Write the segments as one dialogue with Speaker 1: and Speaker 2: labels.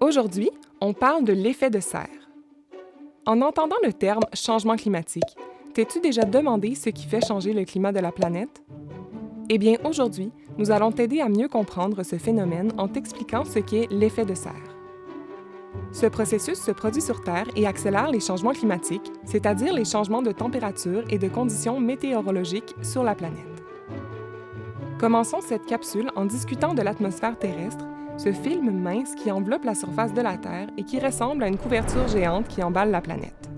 Speaker 1: Aujourd'hui, on parle de l'effet de serre. En entendant le terme « changement climatique », t'es-tu déjà demandé ce qui fait changer le climat de la planète? Eh bien, aujourd'hui, nous allons t'aider à mieux comprendre ce phénomène en t'expliquant ce qu'est l'effet de serre. Ce processus se produit sur Terre et accélère les changements climatiques, c'est-à-dire les changements de température et de conditions météorologiques sur la planète. Commençons cette capsule en discutant de l'atmosphère terrestre, ce film mince qui enveloppe la surface de la Terre et qui ressemble à une couverture géante qui emballe la planète.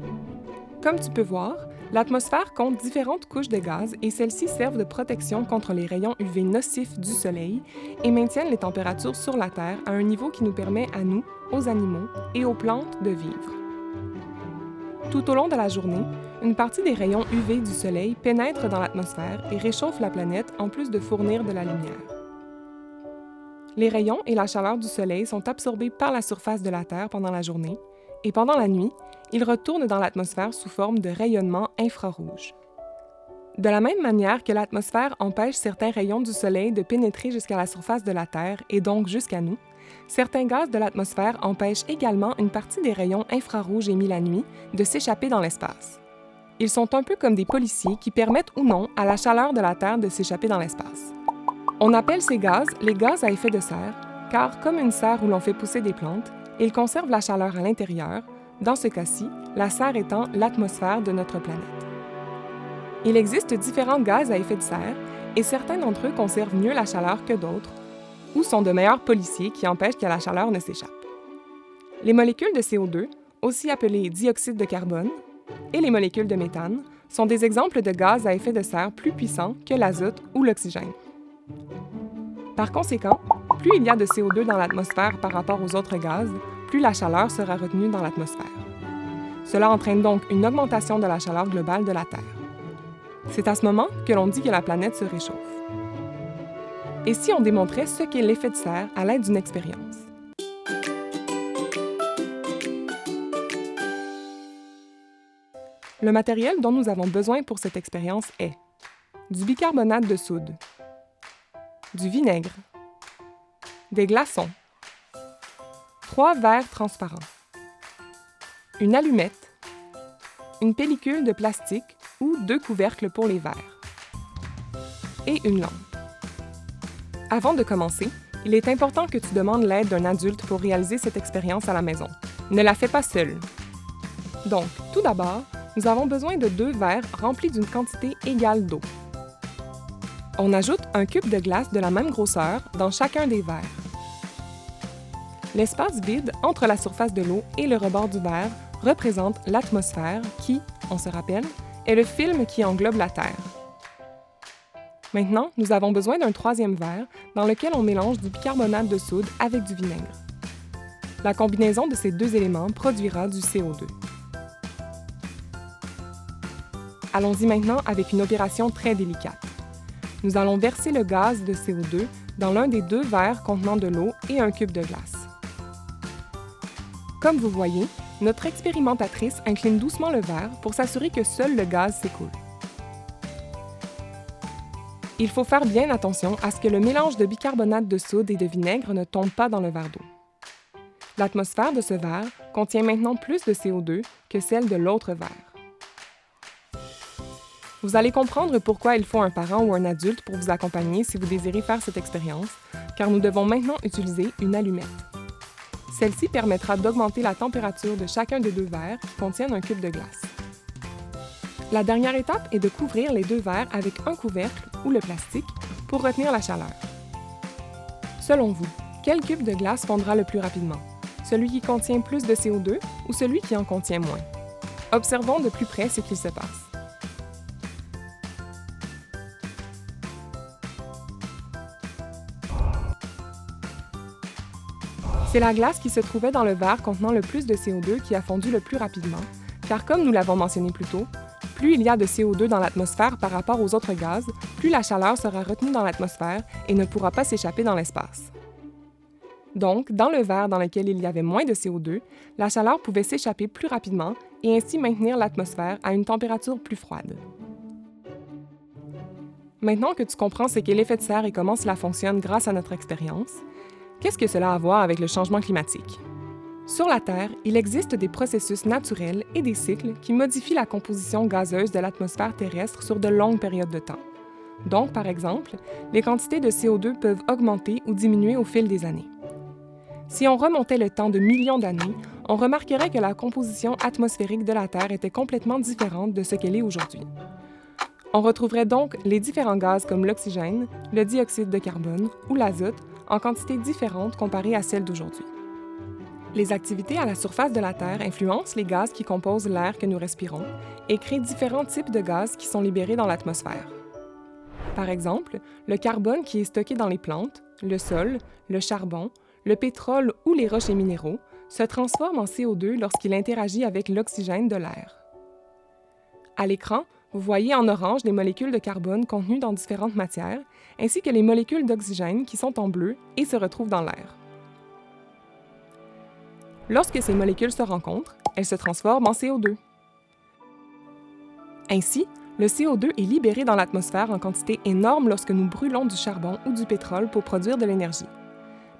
Speaker 1: Comme tu peux voir, l'atmosphère compte différentes couches de gaz et celles-ci servent de protection contre les rayons UV nocifs du Soleil et maintiennent les températures sur la Terre à un niveau qui nous permet à nous, aux animaux et aux plantes de vivre. Tout au long de la journée, une partie des rayons UV du Soleil pénètre dans l'atmosphère et réchauffe la planète en plus de fournir de la lumière. Les rayons et la chaleur du Soleil sont absorbés par la surface de la Terre pendant la journée et pendant la nuit, ils retournent dans l'atmosphère sous forme de rayonnement infrarouge. De la même manière que l'atmosphère empêche certains rayons du Soleil de pénétrer jusqu'à la surface de la Terre et donc jusqu'à nous, certains gaz de l'atmosphère empêchent également une partie des rayons infrarouges émis la nuit de s'échapper dans l'espace. Ils sont un peu comme des policiers qui permettent ou non à la chaleur de la Terre de s'échapper dans l'espace. On appelle ces gaz les gaz à effet de serre, car comme une serre où l'on fait pousser des plantes, ils conservent la chaleur à l'intérieur, dans ce cas-ci, la serre étant l'atmosphère de notre planète. Il existe différents gaz à effet de serre, et certains d'entre eux conservent mieux la chaleur que d'autres, ou sont de meilleurs policiers qui empêchent que la chaleur ne s'échappe. Les molécules de CO2, aussi appelées dioxyde de carbone, et les molécules de méthane sont des exemples de gaz à effet de serre plus puissants que l'azote ou l'oxygène. Par conséquent, plus il y a de CO2 dans l'atmosphère par rapport aux autres gaz, plus la chaleur sera retenue dans l'atmosphère. Cela entraîne donc une augmentation de la chaleur globale de la Terre. C'est à ce moment que l'on dit que la planète se réchauffe. Et si on démontrait ce qu'est l'effet de serre à l'aide d'une expérience? Le matériel dont nous avons besoin pour cette expérience est du bicarbonate de soude, du vinaigre, des glaçons, 3 verres transparents, une allumette, une pellicule de plastique ou 2 couvercles pour les verres, et une lampe. Avant de commencer, il est important que tu demandes l'aide d'un adulte pour réaliser cette expérience à la maison. Ne la fais pas seule. Donc, tout d'abord, nous avons besoin de 2 verres remplis d'une quantité égale d'eau. On ajoute un cube de glace de la même grosseur dans chacun des verres. L'espace vide entre la surface de l'eau et le rebord du verre représente l'atmosphère qui, on se rappelle, est le film qui englobe la Terre. Maintenant, nous avons besoin d'un 3e verre dans lequel on mélange du bicarbonate de soude avec du vinaigre. La combinaison de ces 2 éléments produira du CO2. Allons-y maintenant avec une opération très délicate. Nous allons verser le gaz de CO2 dans l'un des 2 verres contenant de l'eau et un cube de glace. Comme vous voyez, notre expérimentatrice incline doucement le verre pour s'assurer que seul le gaz s'écoule. Il faut faire bien attention à ce que le mélange de bicarbonate de soude et de vinaigre ne tombe pas dans le verre d'eau. L'atmosphère de ce verre contient maintenant plus de CO2 que celle de l'autre verre. Vous allez comprendre pourquoi il faut un parent ou un adulte pour vous accompagner si vous désirez faire cette expérience, car nous devons maintenant utiliser une allumette. Celle-ci permettra d'augmenter la température de chacun des 2 verres qui contiennent un cube de glace. La dernière étape est de couvrir les 2 verres avec un couvercle ou le plastique pour retenir la chaleur. Selon vous, quel cube de glace fondra le plus rapidement? Celui qui contient plus de CO2 ou celui qui en contient moins? Observons de plus près ce qu'il se passe. C'est la glace qui se trouvait dans le verre contenant le plus de CO2 qui a fondu le plus rapidement, car comme nous l'avons mentionné plus tôt, plus il y a de CO2 dans l'atmosphère par rapport aux autres gaz, plus la chaleur sera retenue dans l'atmosphère et ne pourra pas s'échapper dans l'espace. Donc, dans le verre dans lequel il y avait moins de CO2, la chaleur pouvait s'échapper plus rapidement et ainsi maintenir l'atmosphère à une température plus froide. Maintenant que tu comprends ce qu'est l'effet de serre et comment cela fonctionne grâce à notre expérience, qu'est-ce que cela a à voir avec le changement climatique? Sur la Terre, il existe des processus naturels et des cycles qui modifient la composition gazeuse de l'atmosphère terrestre sur de longues périodes de temps. Donc, par exemple, les quantités de CO2 peuvent augmenter ou diminuer au fil des années. Si on remontait le temps de millions d'années, on remarquerait que la composition atmosphérique de la Terre était complètement différente de ce qu'elle est aujourd'hui. On retrouverait donc les différents gaz comme l'oxygène, le dioxyde de carbone ou l'azote en quantités différentes comparées à celles d'aujourd'hui. Les activités à la surface de la Terre influencent les gaz qui composent l'air que nous respirons et créent différents types de gaz qui sont libérés dans l'atmosphère. Par exemple, le carbone qui est stocké dans les plantes, le sol, le charbon, le pétrole ou les roches et minéraux se transforme en CO2 lorsqu'il interagit avec l'oxygène de l'air. À l'écran, vous voyez en orange les molécules de carbone contenues dans différentes matières, ainsi que les molécules d'oxygène qui sont en bleu et se retrouvent dans l'air. Lorsque ces molécules se rencontrent, elles se transforment en CO2. Ainsi, le CO2 est libéré dans l'atmosphère en quantité énorme lorsque nous brûlons du charbon ou du pétrole pour produire de l'énergie.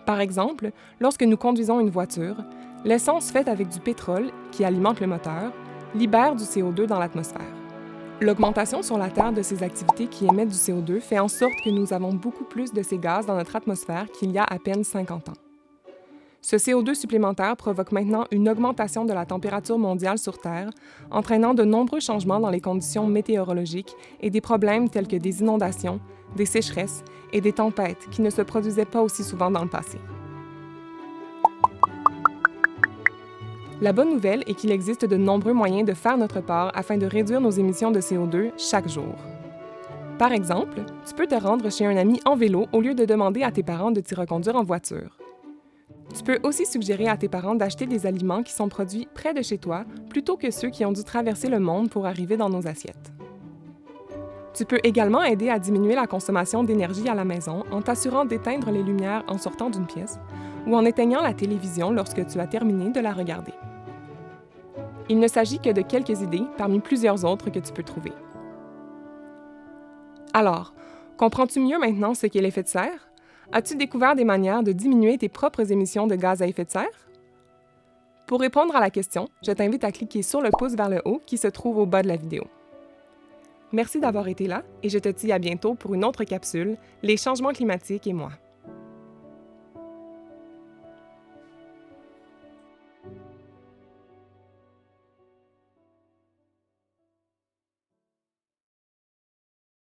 Speaker 1: Par exemple, lorsque nous conduisons une voiture, l'essence faite avec du pétrole, qui alimente le moteur, libère du CO2 dans l'atmosphère. L'augmentation sur la Terre de ces activités qui émettent du CO2 fait en sorte que nous avons beaucoup plus de ces gaz dans notre atmosphère qu'il y a à peine 50 ans. Ce CO2 supplémentaire provoque maintenant une augmentation de la température mondiale sur Terre, entraînant de nombreux changements dans les conditions météorologiques et des problèmes tels que des inondations, des sécheresses et des tempêtes qui ne se produisaient pas aussi souvent dans le passé. La bonne nouvelle est qu'il existe de nombreux moyens de faire notre part afin de réduire nos émissions de CO2 chaque jour. Par exemple, tu peux te rendre chez un ami en vélo au lieu de demander à tes parents de t'y reconduire en voiture. Tu peux aussi suggérer à tes parents d'acheter des aliments qui sont produits près de chez toi plutôt que ceux qui ont dû traverser le monde pour arriver dans nos assiettes. Tu peux également aider à diminuer la consommation d'énergie à la maison en t'assurant d'éteindre les lumières en sortant d'une pièce ou en éteignant la télévision lorsque tu as terminé de la regarder. Il ne s'agit que de quelques idées parmi plusieurs autres que tu peux trouver. Alors, comprends-tu mieux maintenant ce qu'est l'effet de serre? As-tu découvert des manières de diminuer tes propres émissions de gaz à effet de serre? Pour répondre à la question, je t'invite à cliquer sur le pouce vers le haut qui se trouve au bas de la vidéo. Merci d'avoir été là et je te dis à bientôt pour une autre capsule, Les changements climatiques et moi.